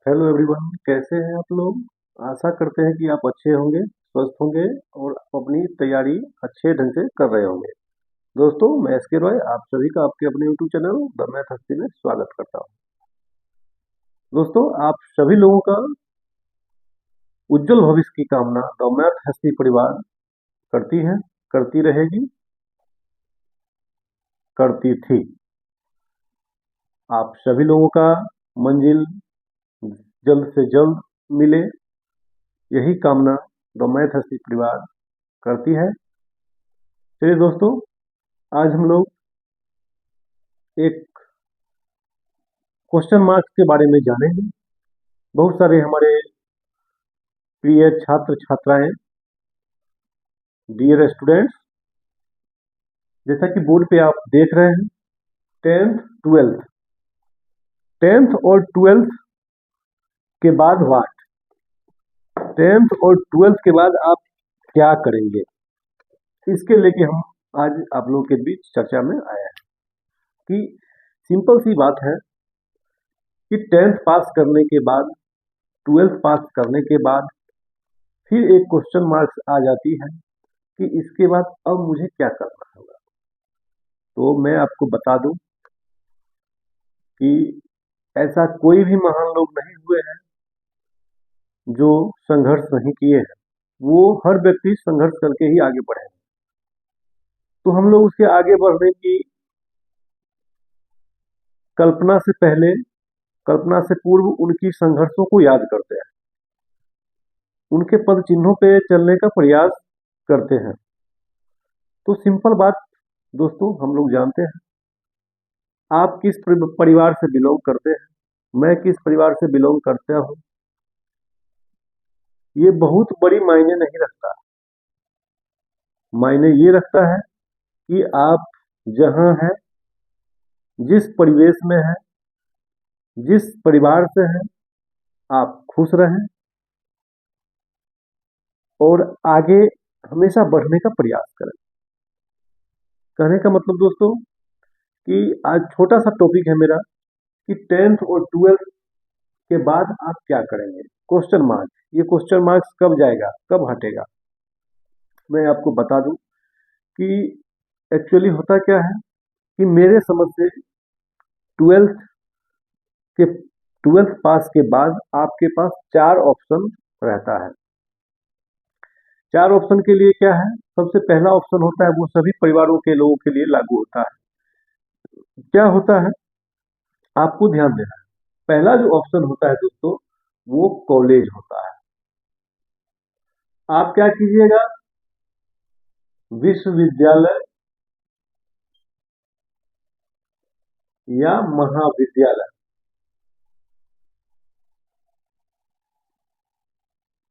Hello everyone, कैसे हैं आप लोग। आशा करते हैं कि आप अच्छे होंगे, स्वस्थ होंगे और अपनी तैयारी अच्छे ढंग से कर रहे होंगे। दोस्तों, मैं एस के रॉय आप सभी का आपके अपने यूट्यूब चैनल द मैथ हस्ती में स्वागत करता हूं। दोस्तों, आप सभी लोगों का उज्जवल भविष्य की कामना द मैथ हस्ती परिवार करती है, करती रहेगी, करती थी। आप सभी लोगों का मंजिल जल्द से जल्द मिले, यही कामना द मैथ हस्ती परिवार करती है। चलिए दोस्तों, आज हम लोग एक क्वेश्चन मार्क्स के बारे में जानेंगे। बहुत सारे हमारे प्रिय छात्र छात्राएं, डियर स्टूडेंट्स, जैसा कि बोर्ड पे आप देख रहे हैं, टेंथ ट्वेल्थ, टेंथ और ट्वेल्थ के बाद व्हाट, टेंथ और ट्वेल्थ के बाद आप क्या करेंगे, इसके लेके हम आज आप लोगों के बीच चर्चा में आए हैं। कि सिंपल सी बात है कि टेंथ पास करने के बाद, ट्वेल्थ पास करने के बाद फिर एक क्वेश्चन मार्क्स आ जाती है कि इसके बाद अब मुझे क्या करना होगा। तो मैं आपको बता दूं कि ऐसा कोई भी महान लोग नहीं हुए हैं जो संघर्ष नहीं किए हैं। वो हर व्यक्ति संघर्ष करके ही आगे बढ़े। तो हम लोग उसके आगे बढ़ने की कल्पना से पहले, कल्पना से पूर्व उनकी संघर्षों को याद करते हैं, उनके पद चिन्हों पे चलने का प्रयास करते हैं। तो सिंपल बात दोस्तों, हम लोग जानते हैं आप किस परिवार से बिलोंग करते हैं, मैं किस परिवार से बिलोंग करता हूं, ये बहुत बड़ी मायने नहीं रखता। मायने ये रखता है कि आप जहां हैं, जिस परिवेश में हैं, जिस परिवार से हैं, आप खुश रहें और आगे हमेशा बढ़ने का प्रयास करें। कहने का मतलब दोस्तों कि आज छोटा सा टॉपिक है मेरा कि टेंथ और ट्वेल्थ के बाद आप क्या करेंगे। क्वेश्चन मार्क, ये क्वेश्चन मार्क्स कब जाएगा, कब हटेगा, मैं आपको बता दूं कि एक्चुअली होता क्या है कि मेरे समझ से ट्वेल्थ के ट्वेल्थ पास के बाद आपके पास चार ऑप्शन रहता है। चार ऑप्शन के लिए क्या है, सबसे पहला ऑप्शन होता है, वो सभी परिवारों के लोगों के लिए लागू होता है। क्या होता है, आपको ध्यान देना है। पहला जो ऑप्शन होता है दोस्तों, वो कॉलेज होता है। आप क्या कीजिएगा, विश्वविद्यालय या महाविद्यालय,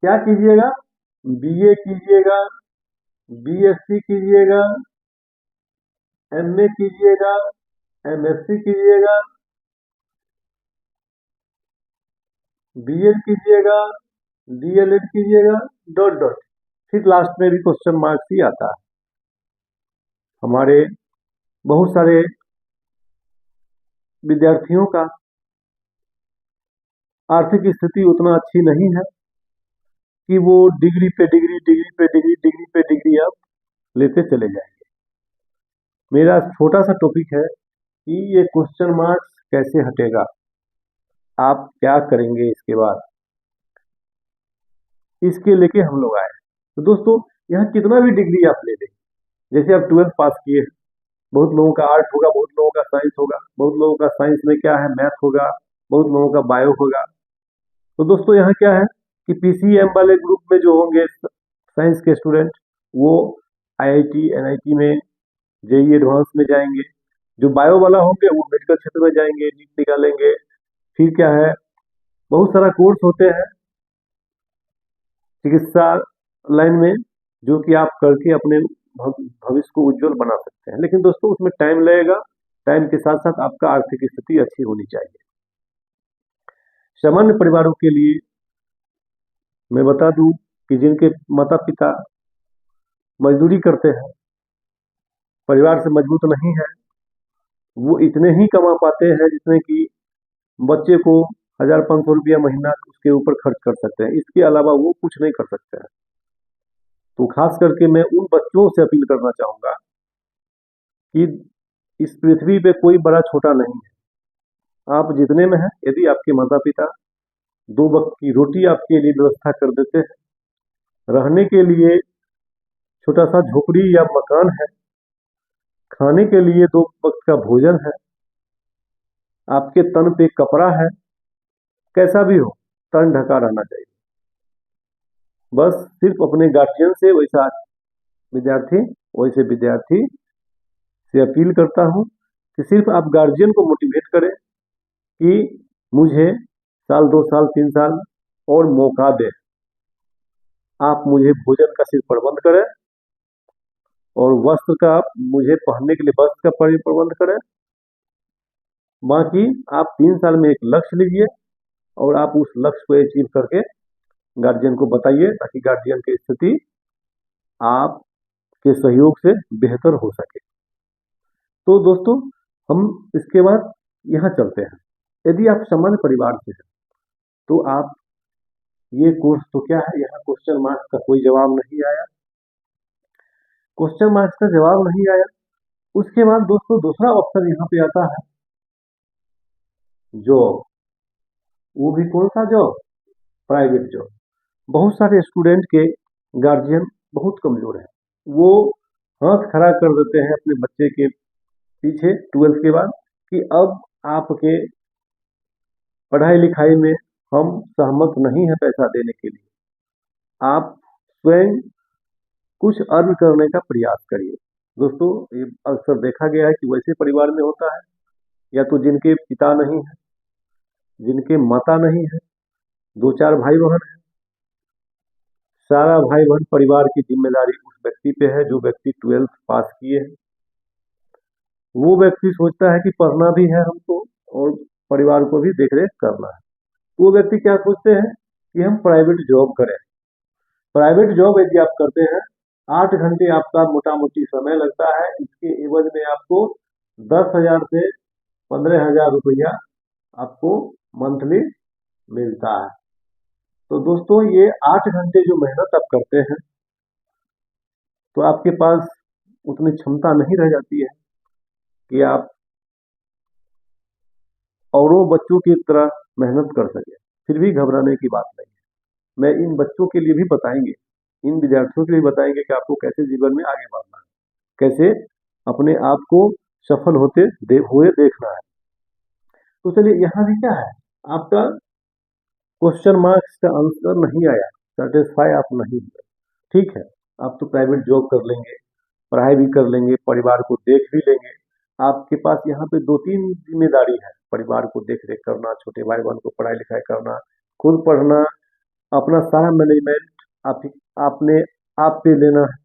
क्या कीजिएगा, बीए कीजिएगा, बीएससी कीजिएगा, एमए कीजिएगा, एमएससी कीजिएगा, बीएड कीजिएगा, डीएलएड कीजिएगा, डॉट डॉट, फिर लास्ट में भी क्वेश्चन मार्क्स ही आता है। हमारे बहुत सारे विद्यार्थियों का आर्थिक स्थिति उतना अच्छी नहीं है कि वो डिग्री पे डिग्री, डिग्री पे डिग्री, डिग्री पे डिग्री अब लेते चले जाएंगे। मेरा छोटा सा टॉपिक है कि ये क्वेश्चन मार्क्स कैसे हटेगा, आप क्या करेंगे इसके बाद, इसके लेके हम लोग आए। तो दोस्तों, यहाँ कितना भी डिग्री आप ले लें, जैसे आप ट्वेल्थ पास किए, बहुत लोगों का आर्ट होगा, बहुत लोगों का साइंस होगा, बहुत लोगों का साइंस में क्या है, मैथ होगा, बहुत लोगों का बायो होगा। तो दोस्तों यहाँ क्या है कि पीसीएम वाले ग्रुप में जो होंगे साइंस के स्टूडेंट, वो आईआईटी एनआईटी में जेई एडवांस में जाएंगे। जो बायो वाला होंगे वो मेडिकल क्षेत्र में जाएंगे, नीट निकालेंगे। फिर क्या है, बहुत सारा कोर्स होते हैं चिकित्सा लाइन में, जो कि आप करके अपने भविष्य को उज्जवल बना सकते हैं। लेकिन दोस्तों उसमें टाइम लगेगा, टाइम के साथ साथ आपका आर्थिक स्थिति अच्छी होनी चाहिए। सामान्य परिवारों के लिए मैं बता दूं कि जिनके माता पिता मजदूरी करते हैं, परिवार से मजबूत नहीं है, वो इतने ही कमा पाते हैं जितने कि बच्चे को 1,500 रुपया महीना उसके ऊपर खर्च कर सकते हैं। इसके अलावा वो कुछ नहीं कर सकते हैं। तो खास करके मैं उन बच्चों से अपील करना चाहूँगा कि इस पृथ्वी पे कोई बड़ा छोटा नहीं है। आप जितने में हैं, यदि आपके माता पिता 2 वक्त की रोटी आपके लिए व्यवस्था कर देते हैं, रहने के लिए छोटा सा झोपड़ी या मकान है, खाने के लिए 2 वक्त का भोजन है, आपके तन पे कपड़ा है, कैसा भी हो तन ढका रहना चाहिए। बस सिर्फ अपने गार्जियन से वैसे विद्यार्थी से अपील करता हूँ कि सिर्फ आप गार्जियन को मोटिवेट करें कि मुझे साल 2 साल 3 साल और मौका दें। आप मुझे भोजन का सिर्फ प्रबंध करें और वस्त्र का मुझे पहनने के लिए वस्त्र का प्रबंध करें। बाकी आप 3 साल में एक लक्ष्य लीजिए और आप उस लक्ष्य को अचीव करके गार्जियन को बताइए, ताकि गार्जियन की स्थिति आपके सहयोग से बेहतर हो सके। तो दोस्तों, हम इसके बाद यहाँ चलते हैं। यदि आप सामान्य परिवार से हैं तो आप ये कोर्स तो क्या है, यहाँ क्वेश्चन मार्क्स का कोई जवाब नहीं आया। क्वेश्चन मार्क्स का जवाब नहीं आया। उसके बाद दोस्तों दूसरा ऑप्शन यहाँ पे आता है जॉब। वो भी कौन सा जॉब? Private job. बहुत सारे स्टूडेंट के गार्जियन बहुत कमजोर हैं। वो हाथ खड़ा कर देते हैं अपने बच्चे के पीछे 12th के बाद कि अब आपके पढ़ाई लिखाई में हम सहमत नहीं है पैसा देने के लिए, आप स्वयं कुछ अर्न करने का प्रयास करिए। दोस्तों, ये अक्सर देखा गया है कि वैसे परिवार में होता है, या तो जिनके पिता नहीं है, जिनके माता नहीं है, 2-4 भाई बहन है, सारा भाई बहन परिवार की जिम्मेदारी उस व्यक्ति पे है जो व्यक्ति 12th पास किए हैं। वो व्यक्ति सोचता है कि पढ़ना भी है हमको और परिवार को भी देखरेख करना है। वो व्यक्ति क्या सोचते हैं कि हम प्राइवेट जॉब करें। प्राइवेट जॉब यदि आप करते हैं, 8 घंटे आपका मोटा मोटी समय लगता है, इसके एवज में आपको 10,000 से 15,000 रुपया आपको मंथली मिलता है। तो दोस्तों, ये 8 घंटे जो मेहनत आप करते हैं, तो आपके पास उतनी क्षमता नहीं रह जाती है कि आप औरों बच्चों की तरह मेहनत कर सके। फिर भी घबराने की बात नहीं है। मैं इन बच्चों के लिए भी बताएंगे, इन विद्यार्थियों के लिए बताएंगे कि आपको कैसे जीवन में आगे बढ़ना है, कैसे अपने आप को सफल हुए देखना है। तो चलिए, यहाँ भी क्या है, आपका क्वेश्चन मार्क्स का आंसर नहीं आया, सेटिस्फाई आप नहीं हुए। ठीक है, आप तो प्राइवेट जॉब कर लेंगे, पढ़ाई भी कर लेंगे, परिवार को देख भी लेंगे। आपके पास यहाँ पे 2-3 जिम्मेदारी है, परिवार को देख रेख करना, छोटे भाई बहन को पढ़ाई लिखाई करना, खुद पढ़ना, अपना सारा मैनेजमेंट आपने आप पे लेना है।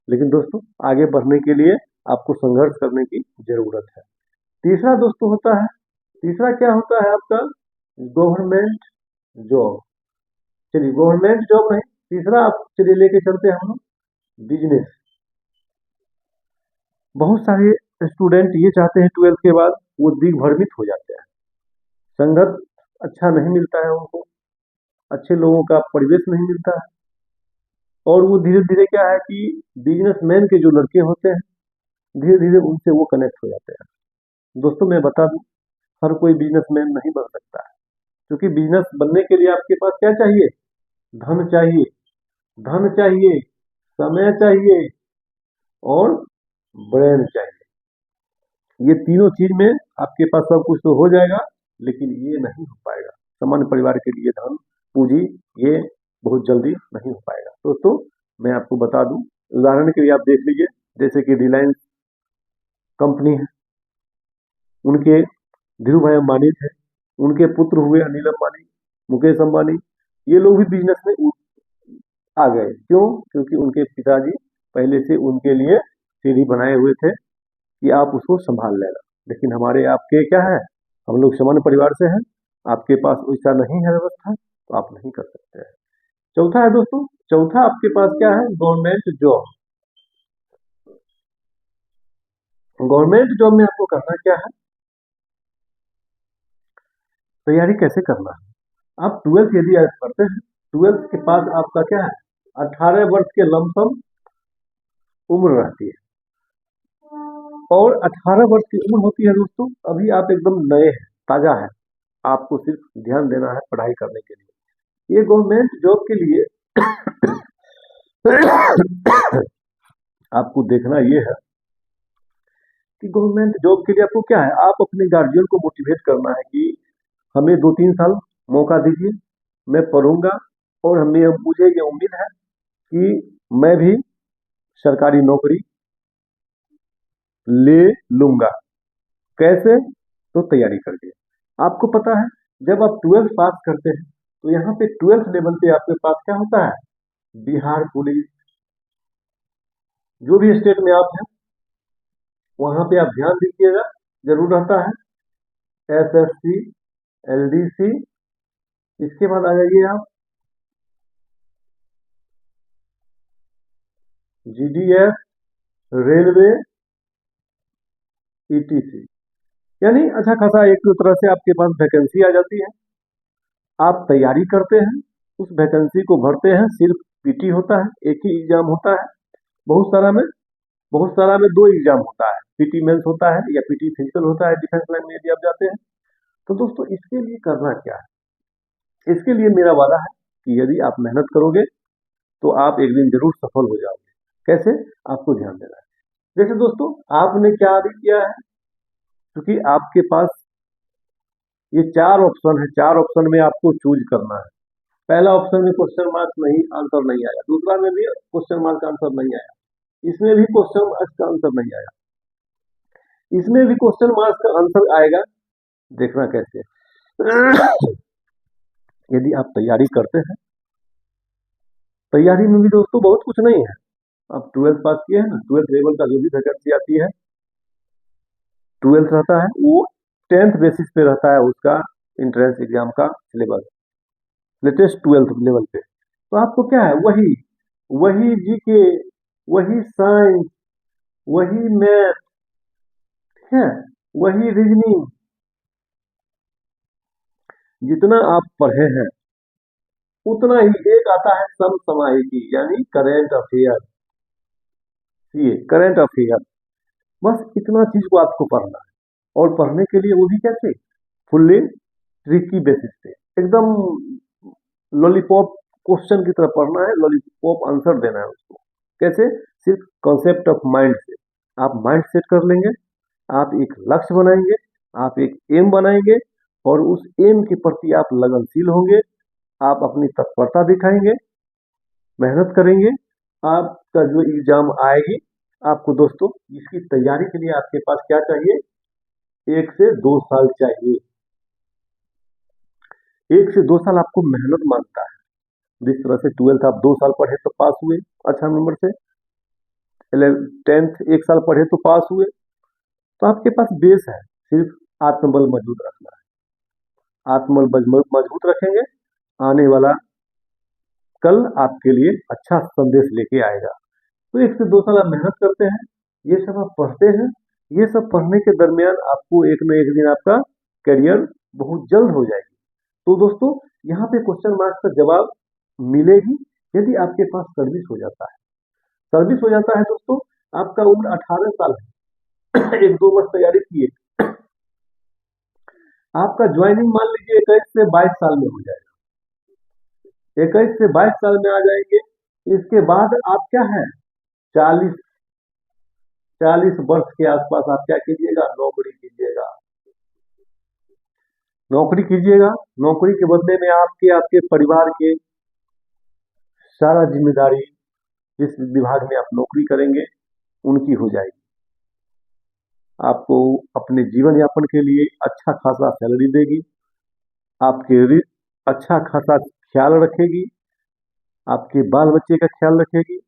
लेकिन दोस्तों, आगे बढ़ने के लिए आपको संघर्ष करने की जरूरत है। तीसरा दोस्तों होता है, तीसरा क्या होता है आपका? Government job. चलिए, गवर्नमेंट जॉब नहीं, तीसरा आप चलिए लेके चलते हैं हम लोग बिजनेस। बहुत सारे स्टूडेंट ये चाहते हैं 12th के बाद वो दिग्भ्रमित हो जाते हैं, संगत अच्छा नहीं मिलता है उनको, अच्छे लोगों का परिवेश नहीं मिलता है, और वो धीरे धीरे क्या है कि बिजनेसमैन के जो लड़के होते हैं, धीरे धीरे उनसे वो कनेक्ट हो जाते हैं। दोस्तों, मैं बता दूं, हर कोई बिजनेसमैन नहीं बन सकता है, क्योंकि बिजनेस बनने के लिए आपके पास क्या चाहिए? धन चाहिए, धन चाहिए, समय चाहिए और ब्रेन चाहिए। ये तीनों चीज में आपके पास सब कुछ तो हो जाएगा, लेकिन ये नहीं हो पाएगा। सामान्य परिवार के लिए धन पूंजी ये बहुत जल्दी नहीं हो पाएगा। दोस्तों, मैं आपको बता दूं, उदाहरण के लिए आप देख लीजिए, जैसे कि रिलायंस कंपनी है, उनके धीरू भाई अंबानी थे, उनके पुत्र हुए अनिल अंबानी, मुकेश अंबानी। ये लोग भी बिजनेस में आ गए। क्यों? क्योंकि उनके पिताजी पहले से उनके लिए सीढ़ी बनाए हुए थे कि आप उसको संभाल लेना। लेकिन हमारे आपके क्या है, हम लोग सामान्य परिवार से हैं, आपके पास वैसा नहीं है व्यवस्था, तो आप नहीं कर सकते हैं। चौथा है दोस्तों, चौथा आपके पास क्या है? Government job. गवर्नमेंट जॉब में आपको करना क्या है? तैयारी कैसे करना है। आप 12th यदि आप करते हैं, 12th के पास आपका क्या है, 18 वर्ष के लमसम उम्र रहती है। और 18 वर्ष की उम्र होती है दोस्तों, अभी आप एकदम नए हैं, ताजा है, आपको सिर्फ ध्यान देना है पढ़ाई करने के लिए। ये गवर्नमेंट जॉब के लिए आपको देखना ये है कि गवर्नमेंट जॉब के लिए आपको क्या है, आप अपने गार्जियन को मोटिवेट करना है कि हमें 2-3 साल मौका दीजिए, मैं पढ़ूंगा और मुझे ये उम्मीद है कि मैं भी सरकारी नौकरी ले लूंगा। कैसे? तो तैयारी करके। आपको पता है, जब आप 12th पास करते हैं तो यहाँ पे 12th लेवल पे आपके पास क्या होता है, बिहार पुलिस, जो भी स्टेट में आप हैं वहां पे आप ध्यान दीजिएगा, जरूर रहता है। एसएससी, एलडीसी, इसके बाद आ जाइए आप जीडीएस, रेलवे, ईटीसी। यानी अच्छा खासा एक तरह से आपके पास वैकेंसी आ जाती है। आप तैयारी करते हैं, उस वैकेंसी को भरते हैं, सिर्फ पीटी होता है, एक ही एग्जाम होता है। बहुत सारा में बहुत सारा में 2 एग्जाम होता है, पीटी मेंस होता है या पीटी फिजिकल होता है डिफेंस लाइन में यदि आप जाते हैं। तो दोस्तों इसके लिए करना क्या है, इसके लिए मेरा वादा है कि यदि आप मेहनत करोगे तो आप एक दिन जरूर सफल हो जाओगे। कैसे? आपको ध्यान देना है। जैसे दोस्तों आपने क्या अभी किया है, क्योंकि आपके पास ये 4 ऑप्शन है, 4 ऑप्शन में आपको चूज करना है। पहला ऑप्शन में क्वेश्चन मार्क नहीं, आंसर नहीं आया, दूसरा में भी क्वेश्चन मार्क का आंसर नहीं आया, इसमें भी क्वेश्चन मार्क का आंसर नहीं आया, इसमें भी क्वेश्चन मार्क का आंसर आएगा। देखना कैसे। यदि आप तैयारी करते हैं, तैयारी में भी दोस्तों बहुत कुछ नहीं है। आप 12th पास किए हैं ना, 12th लेवल का जो भी वैकेंसी आती है, 12th रहता है, वो 10th बेसिस पे रहता है उसका इंट्रेंस एग्जाम का सिलेबस, लेटेस्ट 12th लेवल पे। तो आपको क्या है, वही वही जीके, वही साइंस, वही मैथ है, वही रीजनिंग, जितना आप पढ़े हैं उतना ही। एक आता है समसामयिकी यानी करेंट अफेयर, ये करंट अफेयर, बस इतना चीज को आपको पढ़ना है। और पढ़ने के लिए वो भी कैसे, फुल्ली ट्रिकी बेसिस पे, एकदम लॉलीपॉप क्वेश्चन की तरह पढ़ना है, लॉलीपॉप आंसर देना है उसको। कैसे? सिर्फ कॉन्सेप्ट ऑफ माइंड से। आप माइंड सेट कर लेंगे, आप एक लक्ष्य बनाएंगे, आप एक एम बनाएंगे और उस एम के प्रति आप लगनशील होंगे, आप अपनी तत्परता दिखाएंगे, मेहनत करेंगे। आपका जो एग्जाम आएगी, आपको दोस्तों इसकी तैयारी के लिए आपके पास क्या चाहिए, 1 से 2 साल चाहिए। 1 से 2 साल आपको मेहनत मांगता है। जिस तरह से 12th आप 2 साल पढ़े तो पास हुए अच्छा नंबर से, 10th 1 साल पढ़े तो पास हुए, तो आपके पास बेस है, सिर्फ आत्मबल मजबूत रखना है। आत्मबल मजबूत रखेंगे, आने वाला कल आपके लिए अच्छा संदेश लेके आएगा। तो 1 से 2 साल आप मेहनत करते हैं, ये सब आप पढ़ते हैं, ये सब पढ़ने के दरमियान आपको एक न एक दिन आपका करियर बहुत जल्द हो जाएगी। तो दोस्तों यहाँ पे क्वेश्चन मार्क का जवाब मिलेगी यदि आपके पास सर्विस हो जाता है। सर्विस हो जाता है दोस्तों, आपका उम्र 18 साल है, 1-2 वर्ष तैयारी किए, आपका ज्वाइनिंग मान लीजिए 21 से 22 साल में हो जाएगा, 21 से 22 साल में आ जाएंगे। इसके बाद आप क्या है, 40 वर्ष के आसपास आप क्या कीजिएगा, नौकरी कीजिएगा। नौकरी कीजिएगा, नौकरी के बदले में आपके आपके परिवार के सारा जिम्मेदारी, जिस विभाग में आप नौकरी करेंगे उनकी हो जाएगी। आपको अपने जीवन यापन के लिए अच्छा खासा सैलरी देगी, आपके अच्छा खासा ख्याल रखेगी, आपके बाल बच्चे का ख्याल रखेगी।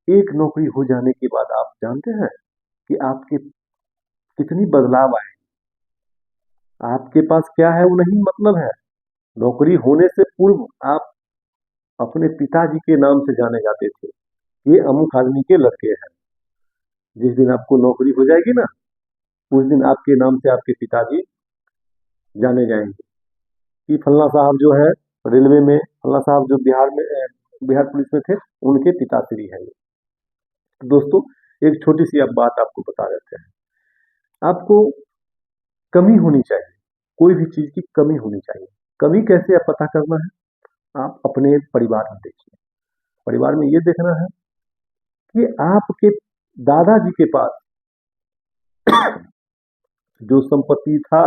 एक नौकरी हो जाने के बाद आप जानते हैं कि आपके कितनी बदलाव आए। आपके पास क्या है वो नहीं मतलब है, नौकरी होने से पूर्व आप अपने पिताजी के नाम से जाने जाते थे, ये अमुक आदमी के लड़के हैं। जिस दिन आपको नौकरी हो जाएगी ना, उस दिन आपके नाम से आपके पिताजी जाने जाएंगे। कि फलना साहब जो है रेलवे में, फलना साहब जो बिहार पुलिस में थे, उनके पिताश्री है ये। तो दोस्तों एक छोटी सी अब बात आपको बता देते हैं। आपको कमी होनी चाहिए, कोई भी चीज की कमी होनी चाहिए। कमी कैसे आप पता करना है? आप अपने परिवार में देखिए। परिवार में ये देखना है कि आपके दादाजी के पास जो संपत्ति था,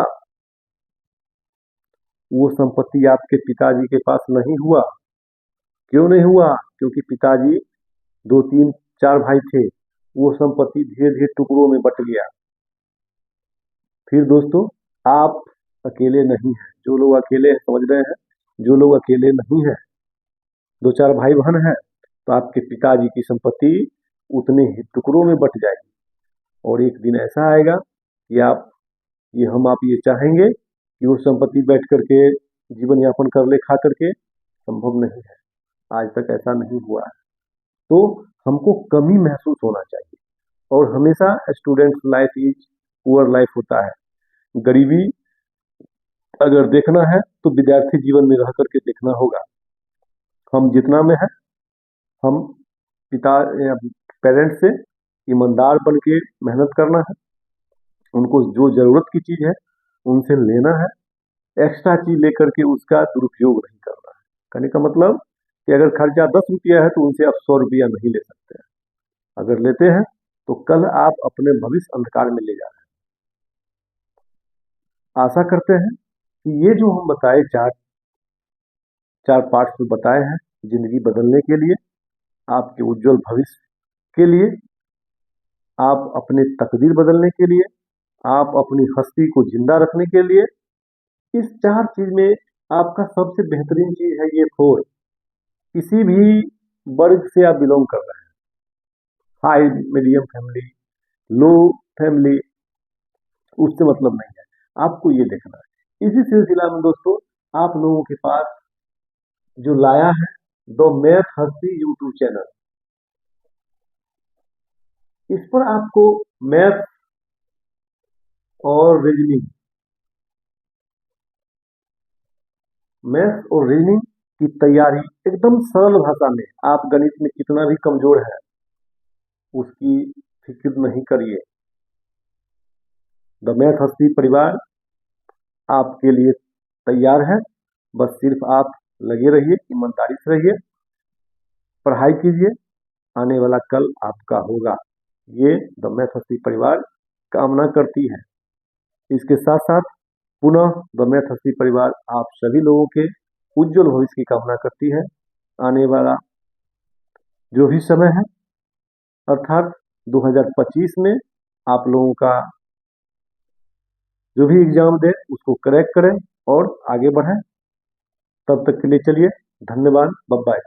वो संपत्ति आपके पिताजी के पास नहीं हुआ। क्यों नहीं हुआ? क्योंकि पिताजी 2 3 4 भाई थे, वो संपत्ति धीरे धीरे टुकड़ों में बट गया। फिर दोस्तों आप अकेले नहीं हैं। जो लोग अकेले हैं, समझ रहे हैं, जो लोग अकेले नहीं हैं, 2 4 भाई बहन हैं, तो आपके पिताजी की संपत्ति उतने ही टुकड़ों में बट जाएगी। और एक दिन ऐसा आएगा कि आप ये चाहेंगे कि वो संपत्ति बैठ करके जीवन यापन कर ले खा करके, संभव नहीं है। आज तक ऐसा नहीं हुआ है। तो हमको कमी महसूस होना चाहिए। और हमेशा students life is poor life होता है। गरीबी अगर देखना है तो विद्यार्थी जीवन में रह करके देखना होगा। हम जितना में है, हम पेरेंट्स से ईमानदार बन के मेहनत करना है। उनको जो जरूरत की चीज है उनसे लेना है। एक्स्ट्रा चीज लेकर के उसका दुरुपयोग नहीं करना है। कहने का मतलब कि अगर खर्चा 10 रुपया है तो उनसे आप 100 रुपया नहीं ले सकते हैं। अगर लेते हैं तो कल आप अपने भविष्य अंधकार में ले जा रहे हैं। आशा करते हैं कि ये जो हम बताए चार पार्ट्स में बताए हैं, जिंदगी बदलने के लिए, आपके उज्जवल भविष्य के लिए, आप अपने तकदीर बदलने के लिए, आप अपनी हस्ती को जिंदा रखने के लिए, इस 4 चीज में आपका सबसे बेहतरीन चीज है ये 4। किसी भी वर्ग से आप बिलोंग कर रहे हैं, हाई मीडियम फैमिली, लो फैमिली, उससे मतलब नहीं है। आपको ये देखना है। इसी सिलसिला में दोस्तों आप लोगों के पास जो लाया है द मैथ हस्ती यूट्यूब चैनल, इस पर आपको मैथ और रीजनिंग की तैयारी एकदम सरल भाषा में, आप गणित में कितना भी कमजोर है उसकी फिक्र नहीं करिए। द मैथ हस्ती परिवार आपके लिए तैयार है। बस सिर्फ आप लगे रहिए, ईमानदारी से रहिए, पढ़ाई कीजिए, आने वाला कल आपका होगा, ये द मैथ हस्ती परिवार कामना करती है। इसके साथ साथ पुनः द मैथ हस्ती परिवार आप सभी लोगों के उज्जवल भविष्य की कामना करती है। आने वाला जो भी समय है, अर्थात 2025 में आप लोगों का जो भी एग्जाम दे उसको क्रैक करें और आगे बढ़ें। तब तक के लिए चलिए, धन्यवाद, बाय बाय।